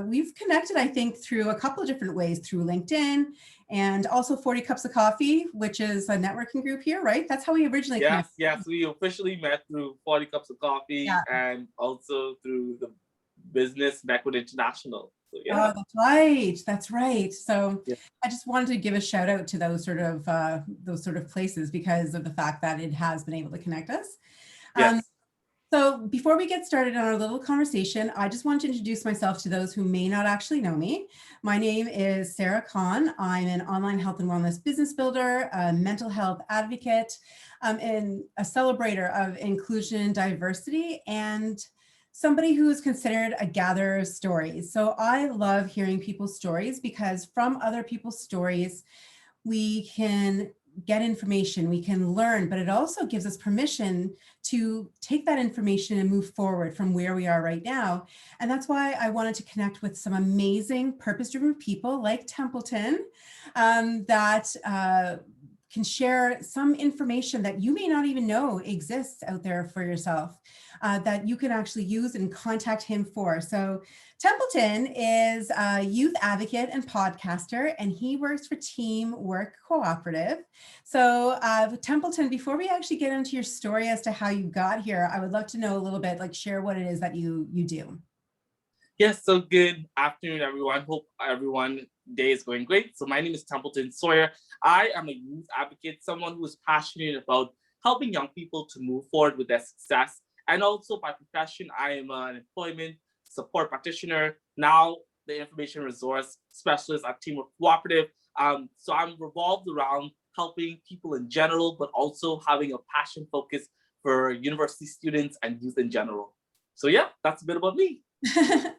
We've connected, I think, through a couple of different ways, through LinkedIn and also 40 Cups of Coffee, which is a networking group here, right? That's how we originally connected. Yes, we officially met through 40 Cups of Coffee and also through the Business Backward International. So, Oh, that's right. So I just wanted to give a shout out to those sort of places because of the fact that it has been able to connect us. Yes. So before we get started on our little conversation, I just want to introduce myself to those who may not actually know me. My name is Sarah Kahn. I'm an online health and wellness business builder, a mental health advocate, and a celebrator of inclusion and diversity, and somebody who is considered a gatherer of stories. So I love hearing people's stories because from other people's stories, we can get information, we can learn, but it also gives us permission to take that information and move forward from where we are right now. And that's why I wanted to connect with some amazing purpose-driven people like Templeton that can share some information that you may not even know exists out there for yourself that you can actually use and contact him for. So Templeton is a youth advocate and podcaster, and he works for Teamwork Cooperative. So Templeton, before we actually get into your story as to how you got here, I would love to know a little bit, like share what it is that you do. Yes, so good afternoon, everyone. Hope everyone's day is going great. So my name is Templeton Sawyer. I am a youth advocate, someone who is passionate about helping young people to move forward with their success. And also by profession, I am an employment support practitioner, now the information resource specialist at Teamwork Cooperative. So I'm revolved around helping people in general, but also having a passion focus for university students and youth in general. So yeah, that's a bit about me.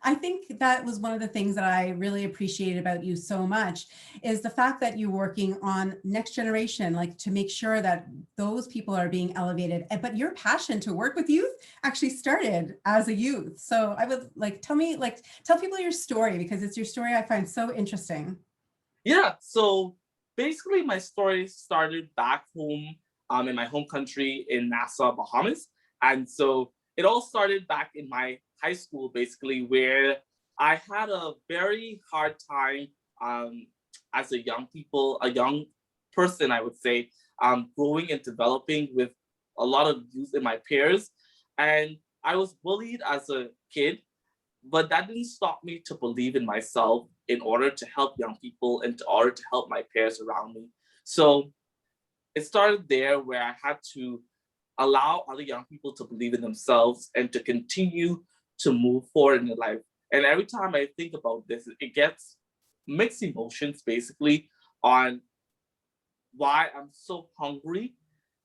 I think that was one of the things that I really appreciated about you so much is the fact that you're working on next generation, like to make sure that those people are being elevated. But your passion to work with youth actually started as a youth. So I would tell people your story, because it's your story I find so interesting. Yeah, so basically my story started back home in my home country in Nassau, Bahamas. And so it all started back in my high school, basically, where I had a very hard time as a young person, I would say, growing and developing with a lot of youth in my peers. And I was bullied as a kid, but that didn't stop me to believe in myself in order to help young people and in order to help my peers around me. So it started there where I had to allow other young people to believe in themselves and to continue to move forward in their life. And every time I think about this, it gets mixed emotions basically on why I'm so hungry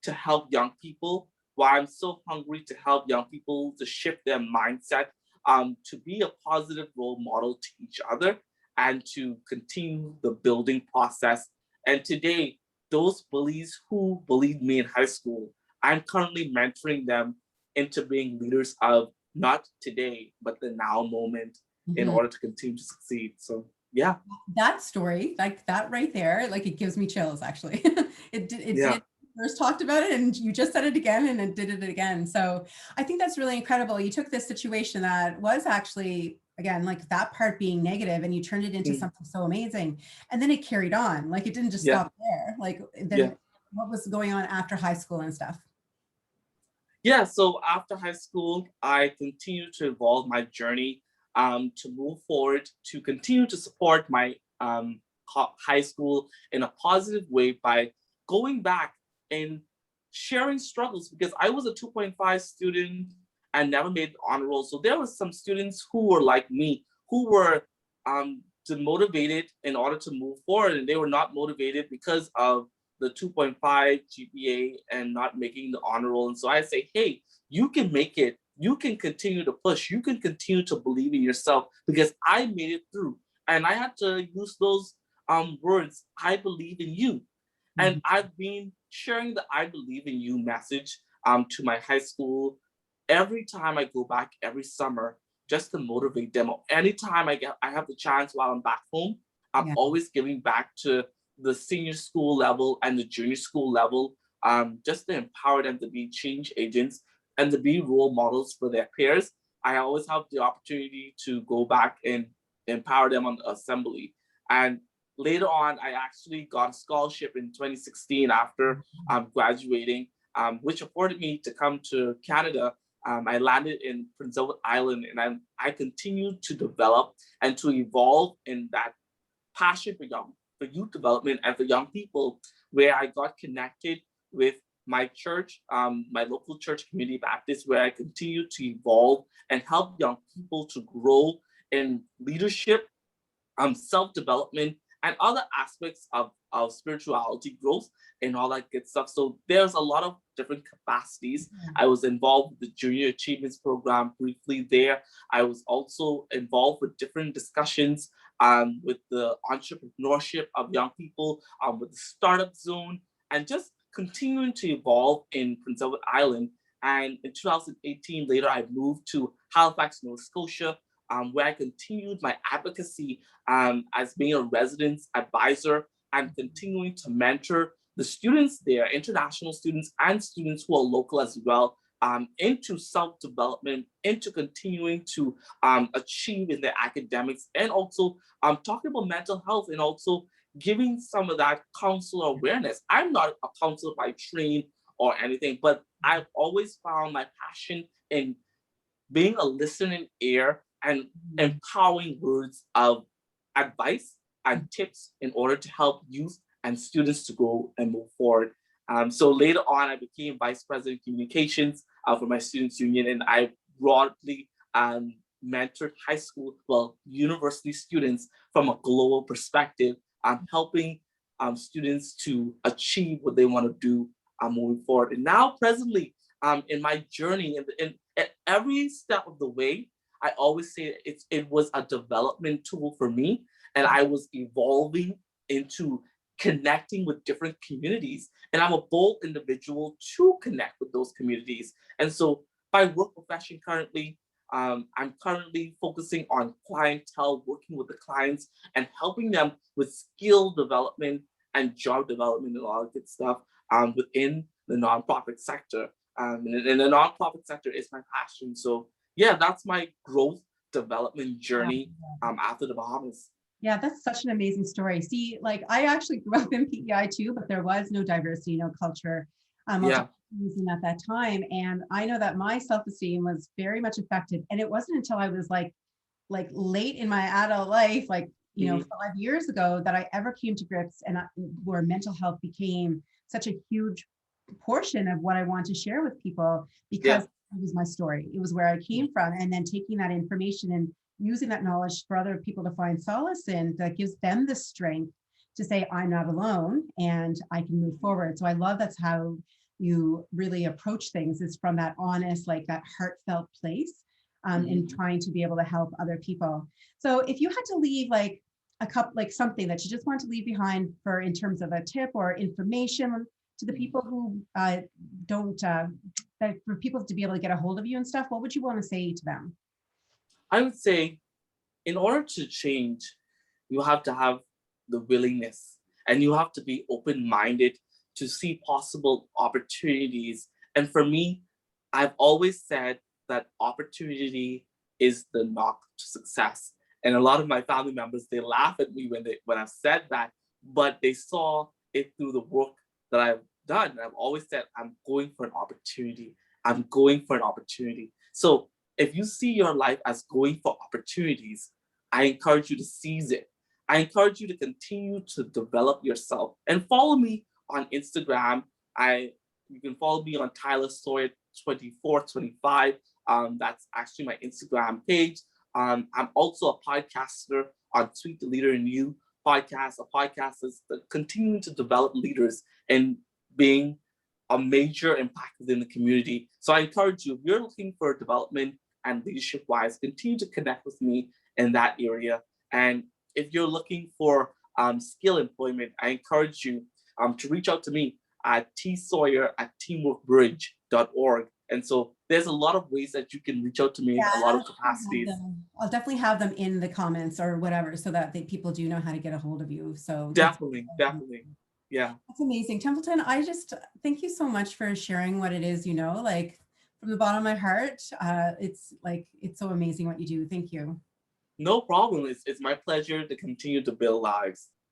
to help young people, why I'm so hungry to help young people to shift their mindset, to be a positive role model to each other and to continue the building process. And today, those bullies who bullied me in high school, I'm currently mentoring them into being leaders of not today, but the now moment in order to continue to succeed. So yeah. That story, like that right there, like it gives me chills actually. It did first talked about it and you just said it again and it did it again. So I think that's really incredible. You took this situation that was actually, again, like that part being negative and you turned it into something so amazing. And then it carried on, like it didn't just stop there. Like then what was going on after high school and stuff? Yeah, so after high school, I continued to evolve my journey to move forward, to continue to support my high school in a positive way by going back and sharing struggles, because I was a 2.5 student and never made the honor roll. So there were some students who were like me, who were demotivated in order to move forward, and they were not motivated because of the 2.5 GPA and not making the honor roll. And so I say, hey, you can make it. You can continue to push. You can continue to believe in yourself because I made it through. And I had to use those words, I believe in you. And I've been sharing the I believe in you message to my high school every time I go back every summer, just to motivate them. Anytime I have the chance while I'm back home, I'm always giving back to the senior school level and the junior school level, just to empower them to be change agents and to be role models for their peers. I always have the opportunity to go back and empower them on the assembly. And later on, I actually got a scholarship in 2016 after graduating, which afforded me to come to Canada. I landed in Prince Edward Island, and I continued to develop and to evolve in that passion for youth development and for young people, where I got connected with my church, my local church, Community Baptist, where I continued to evolve and help young people to grow in leadership, self-development, and other aspects of spirituality growth and all that good stuff. So there's a lot of different capacities. I was involved with the Junior Achievements Program briefly there. I was also involved with different discussions with the entrepreneurship of young people, with the startup zone, and just continuing to evolve in Prince Edward Island. And in 2018, later, I moved to Halifax, Nova Scotia, where I continued my advocacy as being a residence advisor and continuing to mentor the students there, international students and students who are local as well, into self-development, into continuing to achieve in their academics, and also talking about mental health, and also giving some of that counselor awareness. I'm not a counselor by training or anything, but I've always found my passion in being a listening ear and empowering words of advice and tips in order to help youth and students to grow and move forward. So later on, I became Vice President Communications for my Students Union, and I broadly mentored high school, university students from a global perspective, helping students to achieve what they want to do moving forward. And now presently, in my journey, in at every step of the way, I always say it was a development tool for me, and I was evolving into connecting with different communities. And I'm a bold individual to connect with those communities. And so my work profession currently, I'm currently focusing on clientele, working with the clients and helping them with skill development and job development and all that good stuff within the nonprofit sector. And the nonprofit sector is my passion. So yeah, that's my growth development journey after the Bahamas. Yeah, that's such an amazing story. See, like I actually grew up in PEI too, but there was no diversity, no culture at that time. And I know that my self-esteem was very much affected. And it wasn't until I was like late in my adult life, like, 5 years ago, that I ever came to grips where mental health became such a huge portion of what I want to share with people, because it was my story. It was where I came from. And then taking that information and using that knowledge for other people to find solace in, that gives them the strength to say, I'm not alone and I can move forward. So I love that's how you really approach things, is from that honest, like that heartfelt place in trying to be able to help other people. So if you had to leave like something that you just want to leave behind for in terms of a tip or information to the people who for people to be able to get a hold of you and stuff, what would you want to say to them? I would say, in order to change, you have to have the willingness, and you have to be open-minded to see possible opportunities. And for me, I've always said that opportunity is the knock to success. And a lot of my family members, they laugh at me when I've said that, but they saw it through the work that I've done. And I've always said, I'm going for an opportunity. I'm going for an opportunity. So if you see your life as going for opportunities, I encourage you to seize it. I encourage you to continue to develop yourself and follow me on Instagram. You can follow me on Tyler Sawyer 2425. That's actually my Instagram page. I'm also a podcaster on Tweet the Leader in You podcast. A podcast is continuing to develop leaders and being a major impact within the community. So I encourage you, if you're looking for development and leadership wise, continue to connect with me in that area. And if you're looking for skill employment, I encourage you to reach out to me at tsawyer@teamworkbridge.org. And so there's a lot of ways that you can reach out to me in a lot of capacities. I'll definitely have them in the comments or whatever, so that people do know how to get a hold of you. So definitely. Yeah. That's amazing. Templeton, I just thank you so much for sharing what it is, like from the bottom of my heart. It's so amazing what you do. Thank you. No problem. It's my pleasure to continue to build lives.